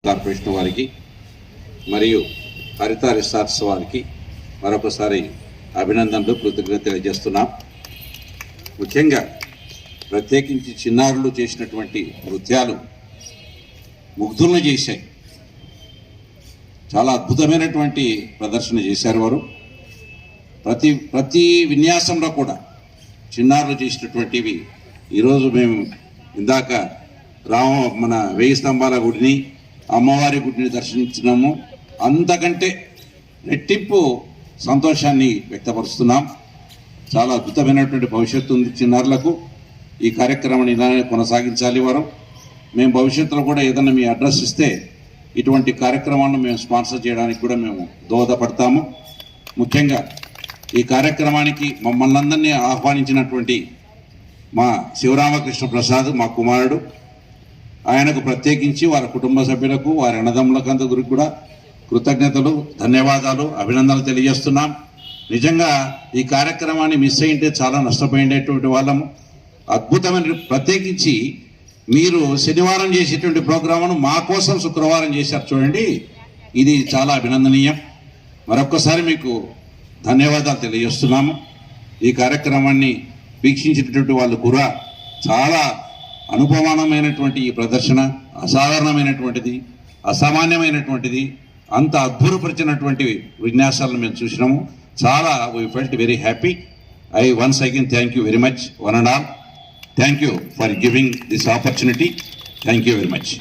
Corporation వారికి మరియు హరిత రిసార్ట్స్ వారికి మరొకసారి అభినందనలు కృతజ్ఞతలు తెలియజేస్తున్నాం. ముఖ్యంగా ప్రత్యేకించి చిన్నారులు చేసినటువంటి నృత్యాలు ముగ్ధులను చేశాయి. చాలా అద్భుతమైనటువంటి ప్రదర్శన చేశారు వారు. ప్రతి విన్యాసంలో కూడా చిన్నారులు చేసినటువంటివి ఈరోజు మేము ఇందాక మన 1000 స్తంభాల గుడిని, అమ్మవారి గుడిని దర్శించినాము. అంతకంటే రెట్టింపు సంతోషాన్ని వ్యక్తపరుస్తున్నాం. చాలా అద్భుతమైనటువంటి భవిష్యత్తు ఉంది చిన్నారులకు. ఈ కార్యక్రమాన్ని ఇలానే కొనసాగించాలి వారు. మేము భవిష్యత్తులో కూడా ఏదైనా మీ అడ్రస్ ఇస్తే ఇటువంటి కార్యక్రమాలను మేము స్పాన్సర్ చేయడానికి కూడా మేము దోహదపడతాము. ముఖ్యంగా ఈ కార్యక్రమానికి మమ్మల్ని అందరినీ ఆహ్వానించినటువంటి మా శివరామకృష్ణ ప్రసాద్, మా కుమారుడు, ఆయనకు ప్రత్యేకించి వారి కుటుంబ సభ్యులకు, వారి అన్నదమ్ములకందరికి కూడా కృతజ్ఞతలు, ధన్యవాదాలు, అభినందనలు తెలియజేస్తున్నాం. నిజంగా ఈ కార్యక్రమాన్ని మిస్ అయింటే చాలా నష్టపోయేటువంటి వాళ్ళము. అద్భుతమైన, ప్రత్యేకించి మీరు శనివారం చేసేటువంటి ప్రోగ్రామును మా కోసం శుక్రవారం చేశారు చూడండి, ఇది చాలా అభినందనీయం. మరొక్కసారి మీకు ధన్యవాదాలు తెలియజేస్తున్నాము. ఈ కార్యక్రమాన్ని వీక్షించినటువంటి వాళ్ళు కూడా చాలా అనుపమానమైనటువంటి ఈ ప్రదర్శన అసాధారణమైనటువంటిది, అసామాన్యమైనటువంటిది, అంత అద్భుతపరిచినటువంటి విన్యాసాలను మేము చూసినాము. చాలా we felt very happy. I once again thank you very much, one and all. Thank you for giving this opportunity. Thank you very much.